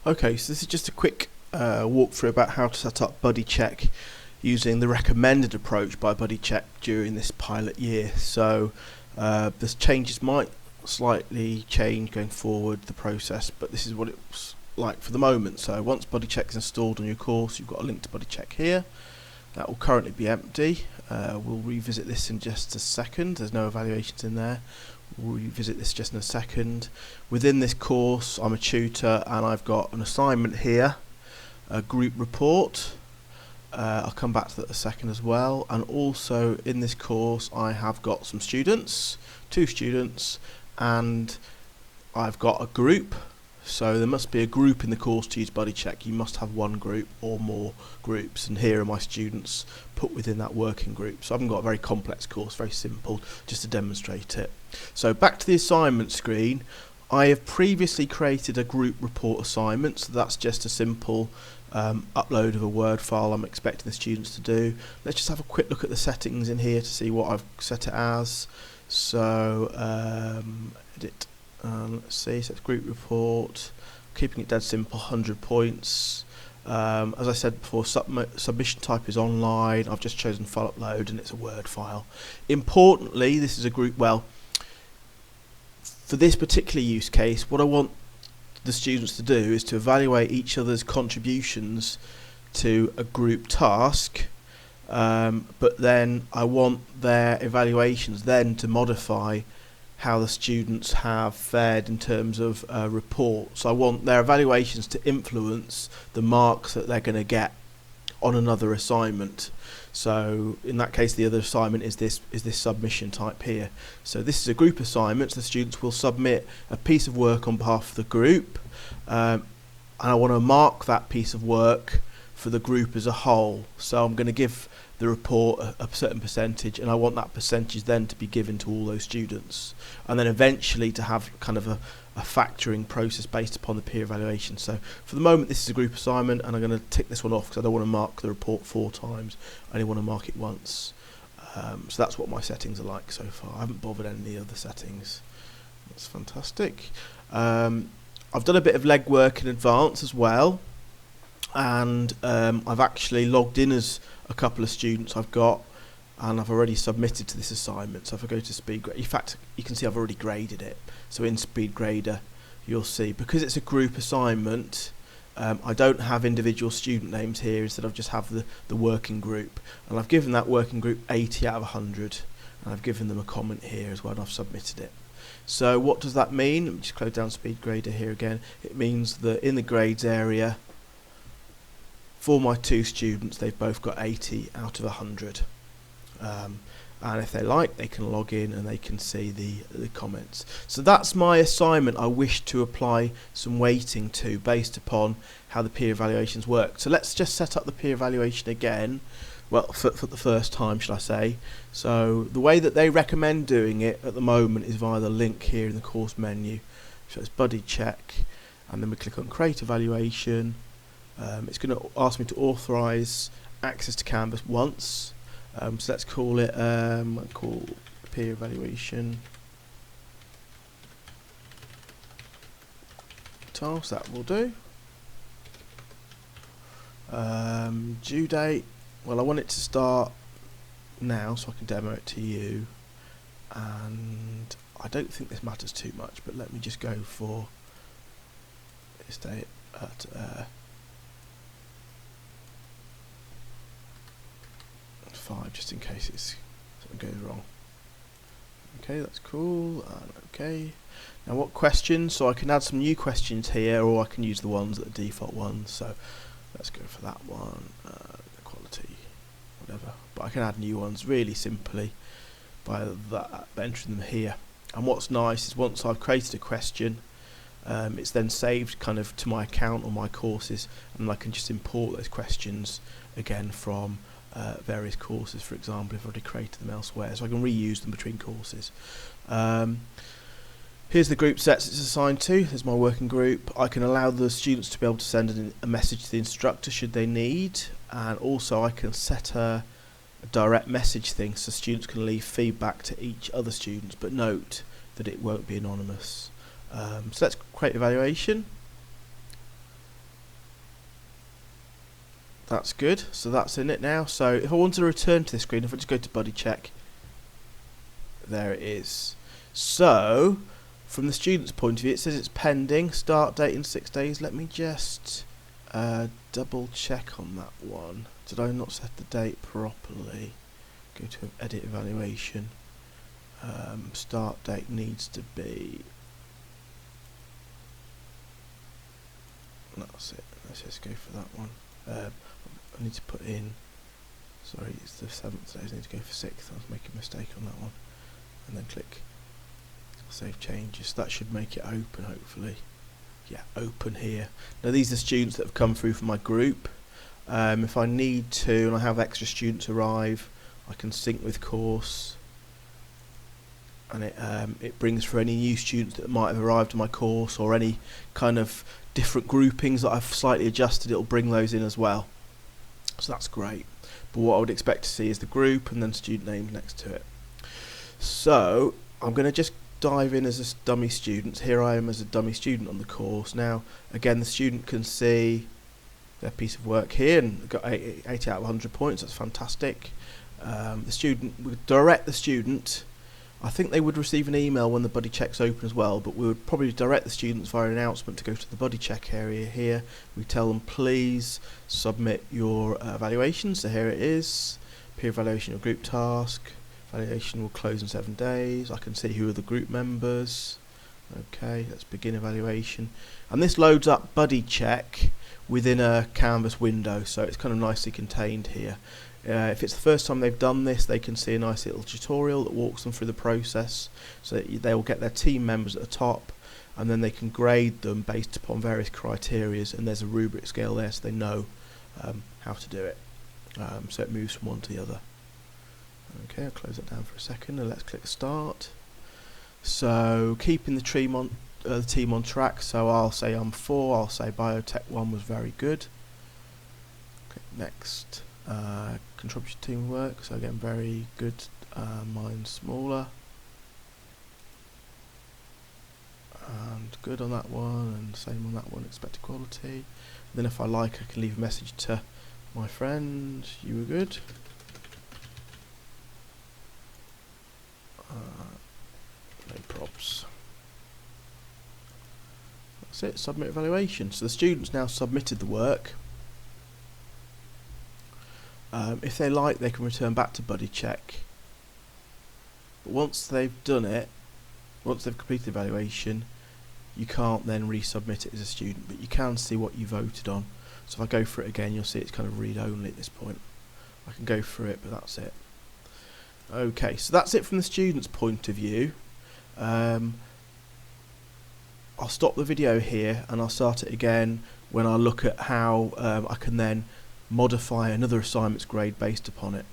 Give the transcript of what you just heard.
Okay, so this is just a quick walkthrough about how to set up Buddycheck using the recommended approach by Buddycheck during this pilot year. So the changes might slightly change going forward, the process, but this is what it's like for the moment. So once Buddycheck is installed on your course, you've got a link to Buddycheck here. That will currently be empty. We'll revisit this in just a second. There's no evaluations in there. We'll revisit this just in a second. Within this course, I'm a tutor and I've got an assignment here, a group report. I'll come back to that in a second as well. And also in this course, I have got some students, 2 students, and I've got a group. So there must be a group in the course to use Buddycheck. You must have one group or more groups, and here are my students put within that working group. So I haven't got a very complex course, very simple, just to demonstrate it. So back to the assignment screen. I have previously created a group report assignment, so that's just a simple upload of a Word file I'm expecting the students to do. Let's just have a quick look at the settings in here to see what I've set it as. So edit. Let's see, so it's group report, keeping it dead simple, 100 points. As I said before, submission type is online. I've just chosen file upload and it's a Word file. Importantly, this is a group, well, for this particular use case, what I want the students to do is to evaluate each other's contributions to a group task, but then I want their evaluations then to modify how the students have fared in terms of reports. I want their evaluations to influence the marks that they're going to get on another assignment. So in that case, the other assignment is this submission type here. So this is a group assignment, so the students will submit a piece of work on behalf of the group, and I want to mark that piece of work for the group as a whole. So I'm going to give the report a certain percentage, and I want that percentage then to be given to all those students, and then eventually to have kind of a factoring process based upon the peer evaluation. So for the moment, this is a group assignment, and I'm going to tick this one off because I don't want to mark the report 4 times. I only want to mark it once. So that's what my settings are like so far. I haven't bothered any other settings. That's fantastic. I've done a bit of legwork in advance as well, and I've actually logged in as a couple of students I've got, and I've already submitted to this assignment. So if I go to SpeedGrader, in fact you can see I've already graded it. So in SpeedGrader you'll see, because it's a group assignment, I don't have individual student names here. Instead I just have the working group, and I've given that working group 80 out of 100, and I've given them a comment here as well, and I've submitted it. So what does that mean? Let me just close down SpeedGrader here again. It means that in the grades area, for my 2 students, they've both got 80 out of 100. And if they like, they can log in and they can see the comments. So that's my assignment I wish to apply some weighting to based upon how the peer evaluations work. So let's just set up the peer evaluation again, well, for the first time, should I say. So the way that they recommend doing it at the moment is via the link here in the course menu. So it's Buddycheck, and then we click on create evaluation. It's going to ask me to authorize access to Canvas once. So let's call it call peer evaluation task. That will do. Due date. Well, I want it to start now so I can demo it to you. And I don't think this matters too much, but let me just go for this date at 5, just in case something goes wrong. Okay, that's cool. And okay. Now what questions? So I can add some new questions here, or I can use the ones that are default ones. So let's go for that one. Equality, whatever. But I can add new ones really simply by entering them here. And what's nice is once I've created a question, it's then saved kind of to my account or my courses, and I can just import those questions again from various courses. For example, if I've already created them elsewhere, so I can reuse them between courses. Here's the group sets it's assigned to. There's my working group. I can allow the students to be able to send a message to the instructor should they need, and also I can set a direct message thing so students can leave feedback to each other students, but note that it won't be anonymous. So let's create evaluation. That's good. So that's in it now. So if I want to return to this screen, if I just go to Buddycheck, there it is. So from the student's point of view, it says it's pending, start date in 6 days. Let me just double check on that one. Did I not set the date properly? Go to edit evaluation. Start date needs to be, that's it. Let's just go for that one. I need to put in, sorry, it's the 7th day, I need to go for 6th. I was making a mistake on that one. And then click save changes. That should make it open, hopefully. Yeah, open here. Now these are students that have come through from my group. If I need to, and I have extra students arrive, I can sync with course, and it brings for any new students that might have arrived in my course, or any kind of different groupings that I've slightly adjusted. It'll bring those in as well, so that's great. But what I would expect to see is the group and then student names next to it. So I'm going to just dive in as a dummy student. Here I am as a dummy student on the course. Now again, the student can see their piece of work here and got 80 out of 100 points. That's fantastic. The student would direct the student. I think they would receive an email when the Buddycheck's open as well, but we would probably direct the students via an announcement to go to the Buddycheck area here. We tell them, please submit your evaluations. So here it is, peer evaluation or group task. Evaluation will close in 7 days. I can see who are the group members. Okay, let's begin evaluation. And this loads up Buddycheck within a Canvas window, so it's kind of nicely contained here. If it's the first time they've done this, they can see a nice little tutorial that walks them through the process, so that they will get their team members at the top, and then they can grade them based upon various criteria, and there's a rubric scale there so they know how to do it. So it moves from one to the other. Okay, I'll close that down for a second and let's click start. So keeping the team on track, so I'll say I'm 4, I'll say Biotech 1 was very good. Click next. Contribution teamwork, so again very good, mine's smaller. And good on that one, and same on that one, expected quality. And then if I like, I can leave a message to my friend, you were good. No probs. That's it, submit evaluation. So the students now submitted the work. If they like, they can return back to Buddycheck. But once they've done it, once they've completed the evaluation, you can't then resubmit it as a student, but you can see what you voted on. So if I go for it again, you'll see it's kind of read only at this point. I can go through it, but that's it. Okay, so that's it from the student's point of view. I'll stop the video here and I'll start it again when I look at how I can then modify another assignment's grade based upon it.